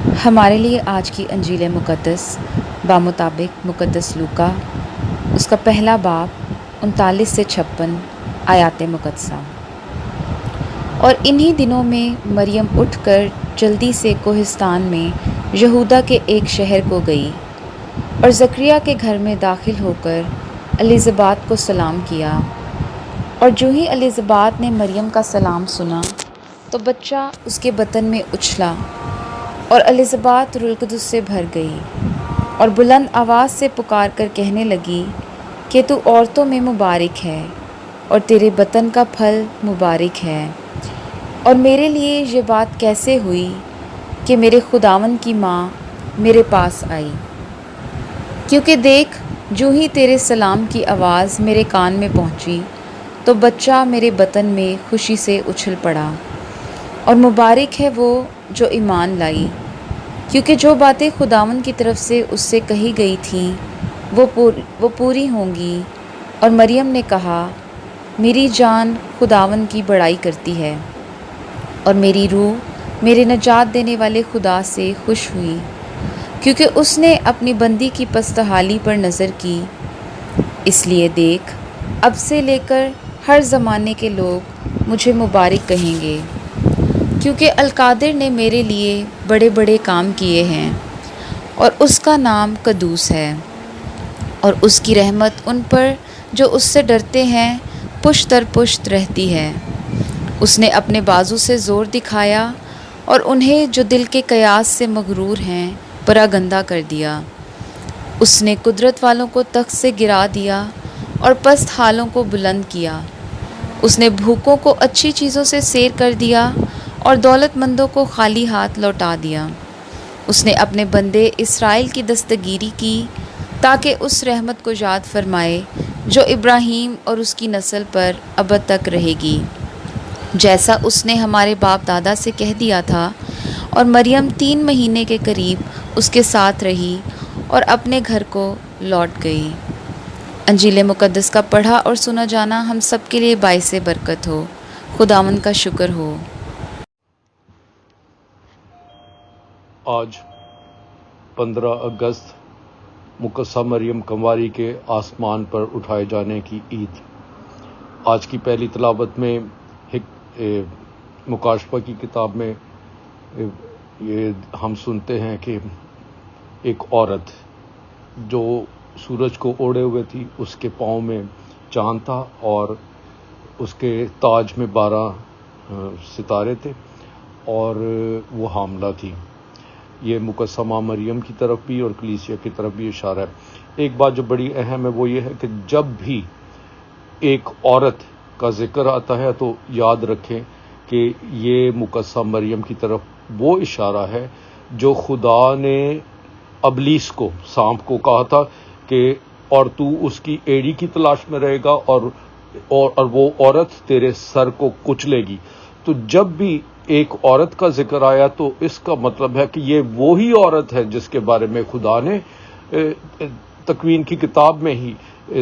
ہمارے لیے آج کی انجیل مقدس بامطابق مقدس لوکا اس کا پہلا باب 39 سے 56 آیات مقدسہ۔ اور انہی دنوں میں مریم اٹھ کر جلدی سے کوہستان میں یہودا کے ایک شہر کو گئی اور زکریا کے گھر میں داخل ہو کر الیزابات کو سلام کیا۔ اور جو ہی الیزابات نے مریم کا سلام سنا تو بچہ اس کے بطن میں اچھلا، اور الیزابات روح القدس سے بھر گئی اور بلند آواز سے پکار کر کہنے لگی کہ تو عورتوں میں مبارک ہے اور تیرے بطن کا پھل مبارک ہے۔ اور میرے لیے یہ بات کیسے ہوئی کہ میرے خداوند کی ماں میرے پاس آئی؟ کیونکہ دیکھ، جو ہی تیرے سلام کی آواز میرے کان میں پہنچی تو بچہ میرے بطن میں خوشی سے اچھل پڑا۔ اور مبارک ہے وہ جو ایمان لائی، کیونکہ جو باتیں خداوند کی طرف سے اس سے کہی گئی تھیں وہ پوری ہوں گی۔ اور مریم نے کہا، میری جان خداوند کی بڑائی کرتی ہے، اور میری روح میرے نجات دینے والے خدا سے خوش ہوئی، کیونکہ اس نے اپنی بندی کی پستحالی پر نظر کی۔ اس لیے دیکھ، اب سے لے کر ہر زمانے کے لوگ مجھے مبارک کہیں گے، کیونکہ القادر نے میرے لیے بڑے بڑے کام کیے ہیں، اور اس کا نام قدوس ہے، اور اس کی رحمت ان پر جو اس سے ڈرتے ہیں پشت در پشت رہتی ہے۔ اس نے اپنے بازو سے زور دکھایا اور انہیں جو دل کے قیاس سے مغرور ہیں پراگندہ کر دیا۔ اس نے قدرت والوں کو تخت سے گرا دیا اور پست حالوں کو بلند کیا۔ اس نے بھوکوں کو اچھی چیزوں سے سیر کر دیا اور دولت مندوں کو خالی ہاتھ لوٹا دیا۔ اس نے اپنے بندے اسرائیل کی دستگیری کی، تاکہ اس رحمت کو یاد فرمائے جو ابراہیم اور اس کی نسل پر ابد تک رہے گی، جیسا اس نے ہمارے باپ دادا سے کہہ دیا تھا۔ اور مریم 3 مہینے کے قریب اس کے ساتھ رہی اور اپنے گھر کو لوٹ گئی۔ انجیل مقدس کا پڑھا اور سنا جانا ہم سب کے لیے باعث برکت ہو۔ خداوند کا شکر ہو۔ آج 15 اگست مقدسہ مریم کنواری کے آسمان پر اٹھائے جانے کی عید۔ آج کی پہلی تلاوت میں مکاشفہ کی کتاب میں یہ ہم سنتے ہیں کہ ایک عورت جو سورج کو اوڑھے ہوئے تھی، اس کے پاؤں میں چاند تھا اور اس کے تاج میں 12 ستارے تھے، اور وہ حاملہ تھی۔ یہ مقدسہ ماں مریم کی طرف بھی اور کلیسیا کی طرف بھی اشارہ ہے۔ ایک بات جو بڑی اہم ہے وہ یہ ہے کہ جب بھی ایک عورت کا ذکر آتا ہے تو یاد رکھیں کہ یہ مقدسہ مریم کی طرف وہ اشارہ ہے جو خدا نے ابلیس کو، سانپ کو کہا تھا کہ اور تو اس کی ایڑی کی تلاش میں رہے گا اور وہ عورت تیرے سر کو کچلے گی۔ تو جب بھی ایک عورت کا ذکر آیا تو اس کا مطلب ہے کہ یہ وہی عورت ہے جس کے بارے میں خدا نے تکوین کی کتاب میں ہی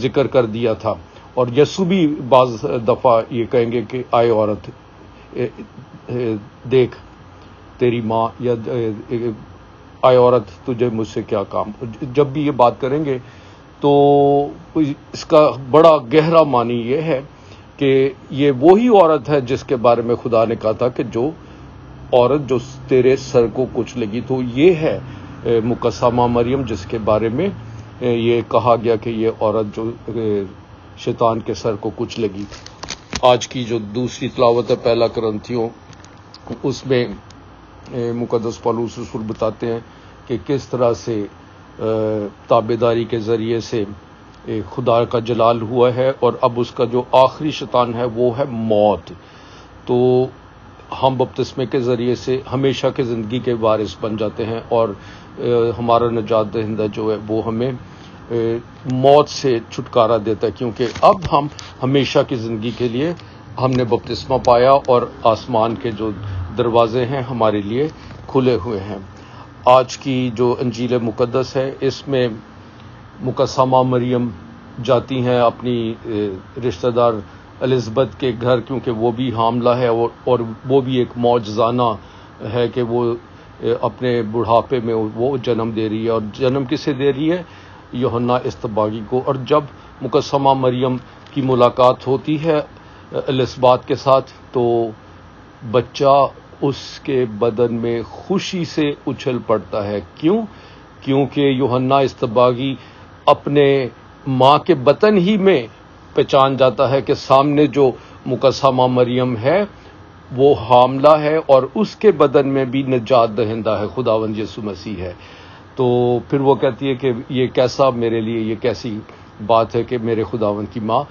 ذکر کر دیا تھا۔ اور یسوع بھی بعض دفعہ یہ کہیں گے کہ آئے عورت دیکھ تیری ماں، یا آئے عورت تجھے مجھ سے کیا کام۔ جب بھی یہ بات کریں گے تو اس کا بڑا گہرا معنی یہ ہے کہ یہ وہی عورت ہے جس کے بارے میں خدا نے کہا تھا کہ جو عورت جو تیرے سر کو کچلے گی۔ تو یہ ہے مقدسہ ماں مریم جس کے بارے میں یہ کہا گیا کہ یہ عورت جو شیطان کے سر کو کچلے گی۔ آج کی جو دوسری تلاوت ہے پہلا کرنتھیوں، اس میں مقدس پولس رسول بتاتے ہیں کہ کس طرح سے تابعداری کے ذریعے سے خدا کا جلال ہوا ہے، اور اب اس کا جو آخری شیطان ہے وہ ہے موت۔ تو ہم بپتسمے کے ذریعے سے ہمیشہ کے زندگی کے وارث بن جاتے ہیں، اور ہمارا نجات دہندہ جو ہے وہ ہمیں موت سے چھٹکارا دیتا ہے، کیونکہ اب ہم ہمیشہ کی زندگی کے لیے ہم نے بپتسمہ پایا اور آسمان کے جو دروازے ہیں ہمارے لیے کھلے ہوئے ہیں۔ آج کی جو انجیل مقدس ہے اس میں مقدسہ ماں مریم جاتی ہیں اپنی رشتہ دار الزبتھ کے گھر، کیونکہ وہ بھی حاملہ ہے، اور وہ بھی ایک معجزانہ ہے کہ وہ اپنے بڑھاپے میں وہ جنم دے رہی ہے، اور جنم کسے دے رہی ہے؟ یوحنا اصطباغی کو۔ اور جب مقدسہ مریم کی ملاقات ہوتی ہے الزبات کے ساتھ تو بچہ اس کے بدن میں خوشی سے اچھل پڑتا ہے۔ کیوں؟ کیونکہ یوحنا اصطباغی اپنے ماں کے بطن ہی میں پہچان جاتا ہے کہ سامنے جو مقدسہ مریم ہے وہ حاملہ ہے، اور اس کے بدن میں بھی نجات دہندہ ہے، خداوند یسوع مسیح ہے۔ تو پھر وہ کہتی ہے کہ یہ کیسا میرے لیے، یہ کیسی بات ہے کہ میرے خداوند کی ماں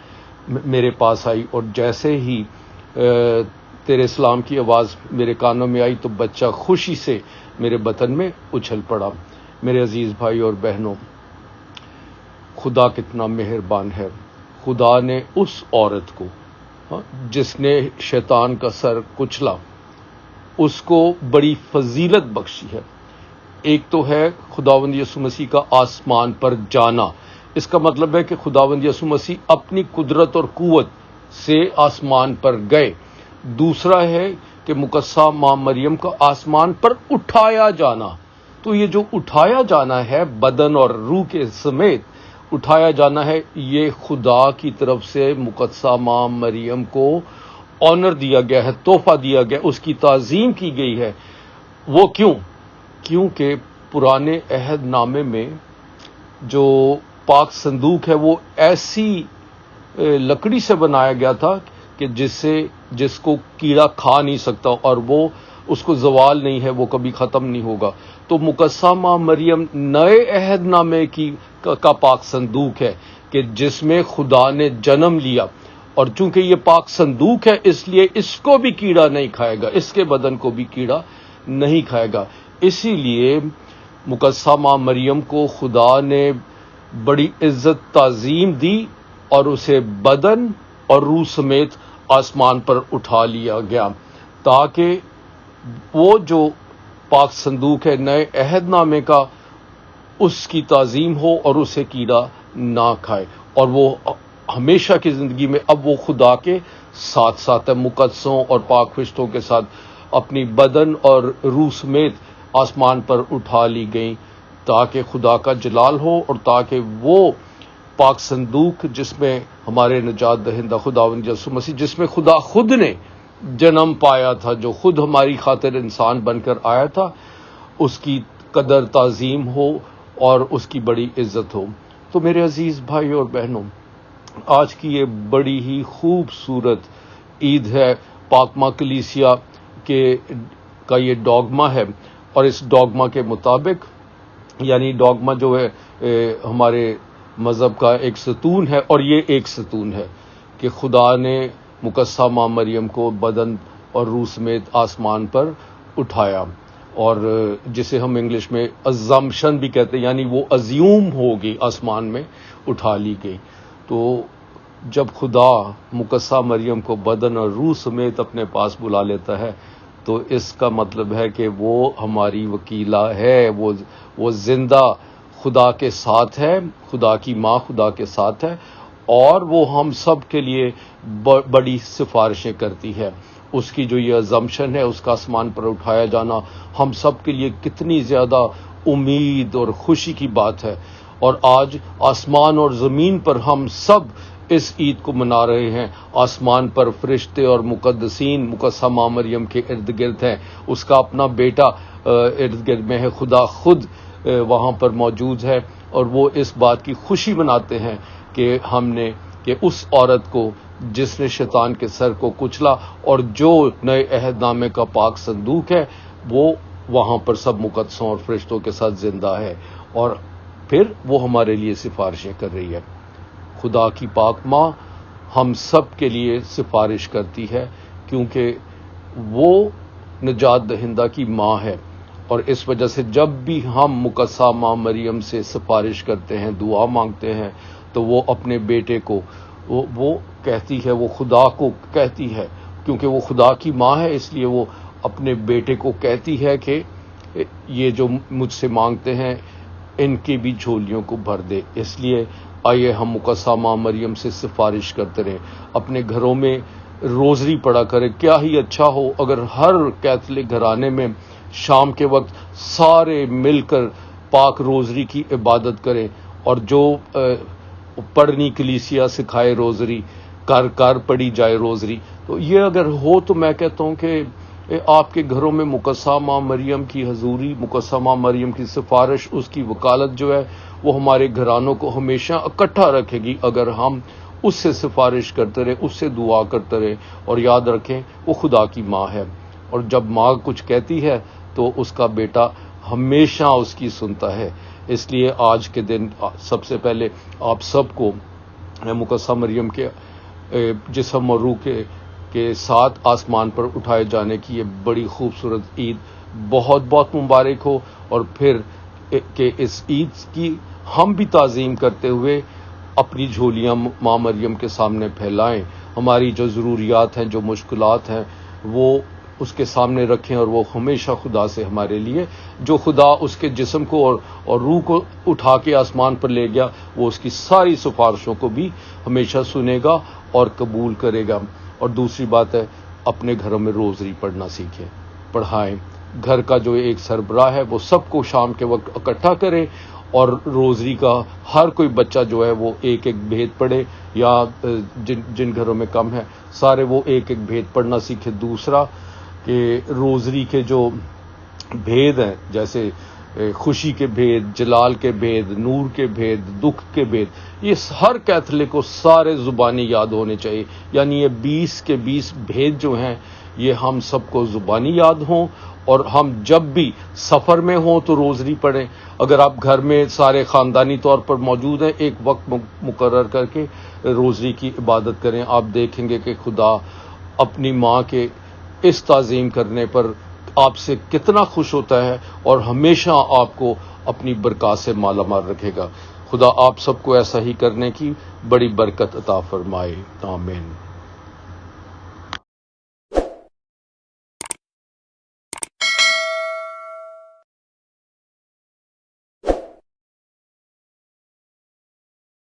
میرے پاس آئی، اور جیسے ہی تیرے اسلام کی آواز میرے کانوں میں آئی تو بچہ خوشی سے میرے بطن میں اچھل پڑا۔ میرے عزیز بھائی اور بہنوں، خدا کتنا مہربان ہے۔ خدا نے اس عورت کو جس نے شیطان کا سر کچلا، اس کو بڑی فضیلت بخشی ہے۔ ایک تو ہے خداوند یسوع مسیح کا آسمان پر جانا، اس کا مطلب ہے کہ خداوند یسوع مسیح اپنی قدرت اور قوت سے آسمان پر گئے۔ دوسرا ہے کہ مقدسہ ماں مریم کا آسمان پر اٹھایا جانا۔ تو یہ جو اٹھایا جانا ہے بدن اور روح کے سمیت اٹھایا جانا ہے، یہ خدا کی طرف سے مقدسہ ماں مریم کو آنر دیا گیا ہے، تحفہ دیا گیا، اس کی تعظیم کی گئی ہے۔ وہ کیونکہ پرانے عہد نامے میں جو پاک صندوق ہے وہ ایسی لکڑی سے بنایا گیا تھا کہ جس کو کیڑا کھا نہیں سکتا، اور وہ اس کو زوال نہیں ہے، وہ کبھی ختم نہیں ہوگا۔ تو مقدسہ ماں مریم نئے عہد نامے کا پاک صندوق ہے کہ جس میں خدا نے جنم لیا، اور چونکہ یہ پاک صندوق ہے اس لیے اس کو بھی کیڑا نہیں کھائے گا، اس کے بدن کو بھی کیڑا نہیں کھائے گا۔ اسی لیے مقدسہ ماں مریم کو خدا نے بڑی عزت تعظیم دی اور اسے بدن اور روح سمیت آسمان پر اٹھا لیا گیا، تاکہ وہ جو پاک صندوق ہے نئے عہد نامے کا، اس کی تعظیم ہو اور اسے کیڑا نہ کھائے، اور وہ ہمیشہ کی زندگی میں اب وہ خدا کے ساتھ ساتھ ہے، مقدسوں اور پاک فرشتوں کے ساتھ اپنی بدن اور روح سمیت آسمان پر اٹھا لی گئیں، تاکہ خدا کا جلال ہو، اور تاکہ وہ پاک صندوق جس میں ہمارے نجات دہندہ خداوند یسوع مسیح، جس میں خدا خود نے جنم پایا تھا، جو خود ہماری خاطر انسان بن کر آیا تھا، اس کی قدر تعظیم ہو اور اس کی بڑی عزت ہو۔ تو میرے عزیز بھائی اور بہنوں، آج کی یہ بڑی ہی خوبصورت عید ہے، پاک ماں کلیسیا کا یہ ڈوگما ہے، اور اس ڈوگما کے مطابق، یعنی ڈوگما جو ہے ہمارے مذہب کا ایک ستون ہے، اور یہ ایک ستون ہے کہ خدا نے مقدسہ ماں مریم کو بدن اور روح سمیت آسمان پر اٹھایا، اور جسے ہم انگلش میں ازمپشن بھی کہتے ہیں، یعنی وہ ازیوم ہوگی، آسمان میں اٹھا لی گئی۔ تو جب خدا مقدسہ مریم کو بدن اور روح سمیت اپنے پاس بلا لیتا ہے تو اس کا مطلب ہے کہ وہ ہماری وکیلہ ہے، وہ زندہ خدا کے ساتھ ہے، خدا کی ماں خدا کے ساتھ ہے، اور وہ ہم سب کے لیے بڑی سفارشیں کرتی ہے۔ اس کی جو یہ ازمپشن ہے، اس کا آسمان پر اٹھایا جانا ہم سب کے لیے کتنی زیادہ امید اور خوشی کی بات ہے، اور آج آسمان اور زمین پر ہم سب اس عید کو منا رہے ہیں۔ آسمان پر فرشتے اور مقدسین مقدسہ ماں مریم کے ارد گرد ہیں، اس کا اپنا بیٹا ارد گرد میں ہے، خدا خود وہاں پر موجود ہے، اور وہ اس بات کی خوشی مناتے ہیں کہ اس عورت کو جس نے شیطان کے سر کو کچلا، اور جو نئے عہد نامے کا پاک صندوق ہے، وہ وہاں پر سب مقدسوں اور فرشتوں کے ساتھ زندہ ہے، اور پھر وہ ہمارے لیے سفارشیں کر رہی ہے۔ خدا کی پاک ماں ہم سب کے لیے سفارش کرتی ہے، کیونکہ وہ نجات دہندہ کی ماں ہے، اور اس وجہ سے جب بھی ہم مقدسہ ماں مریم سے سفارش کرتے ہیں، دعا مانگتے ہیں، تو وہ اپنے بیٹے کو وہ کہتی ہے، وہ خدا کو کہتی ہے، کیونکہ وہ خدا کی ماں ہے، اس لیے وہ اپنے بیٹے کو کہتی ہے کہ یہ جو مجھ سے مانگتے ہیں ان کی بھی جھولیوں کو بھر دے۔ اس لیے آئیے ہم مقدسہ ماں مریم سے سفارش کرتے رہیں، اپنے گھروں میں روزری پڑھا کریں۔ کیا ہی اچھا ہو اگر ہر کیتھولک گھرانے میں شام کے وقت سارے مل کر پاک روزری کی عبادت کریں، اور جو پڑھنی کلیسیا سکھائے روزری، کر پڑھی جائے روزری. تو یہ اگر ہو تو میں کہتا ہوں کہ آپ کے گھروں میں مقدسہ ماں مریم کی حضوری، مقدسہ ماں مریم کی سفارش، اس کی وکالت جو ہے وہ ہمارے گھرانوں کو ہمیشہ اکٹھا رکھے گی اگر ہم اس سے سفارش کرتے رہے، اس سے دعا کرتے رہے. اور یاد رکھیں وہ خدا کی ماں ہے، اور جب ماں کچھ کہتی ہے تو اس کا بیٹا ہمیشہ اس کی سنتا ہے. اس لیے آج کے دن سب سے پہلے آپ سب کو مقدسہ مریم کے جسم اور روح کے ساتھ آسمان پر اٹھائے جانے کی یہ بڑی خوبصورت عید بہت بہت مبارک ہو. اور پھر کہ اس عید کی ہم بھی تعظیم کرتے ہوئے اپنی جھولیاں ماں مریم کے سامنے پھیلائیں، ہماری جو ضروریات ہیں، جو مشکلات ہیں، وہ اس کے سامنے رکھیں، اور وہ ہمیشہ خدا سے ہمارے لیے، جو خدا اس کے جسم کو اور روح کو اٹھا کے آسمان پر لے گیا، وہ اس کی ساری سفارشوں کو بھی ہمیشہ سنے گا اور قبول کرے گا. اور دوسری بات ہے، اپنے گھروں میں روزری پڑھنا سیکھیں، پڑھائیں. گھر کا جو ایک سربراہ ہے وہ سب کو شام کے وقت اکٹھا کرے، اور روزری کا ہر کوئی بچہ جو ہے وہ ایک ایک بھید پڑھے، یا جن گھروں میں کم ہے سارے وہ ایک ایک بھید پڑھنا سیکھے. دوسرا کہ روزری کے جو بھید ہیں، جیسے خوشی کے بھید، جلال کے بھید، نور کے بھید، دکھ کے بھید، یہ ہر کیتھولک کو سارے زبانی یاد ہونے چاہیے. یعنی یہ 20 کے 20 بھید جو ہیں یہ ہم سب کو زبانی یاد ہوں، اور ہم جب بھی سفر میں ہوں تو روزری پڑھیں. اگر آپ گھر میں سارے خاندانی طور پر موجود ہیں، ایک وقت مقرر کر کے روزری کی عبادت کریں. آپ دیکھیں گے کہ خدا اپنی ماں کے اس تعظیم کرنے پر آپ سے کتنا خوش ہوتا ہے، اور ہمیشہ آپ کو اپنی برکات سے مالا مال رکھے گا. خدا آپ سب کو ایسا ہی کرنے کی بڑی برکت عطا فرمائے. آمین.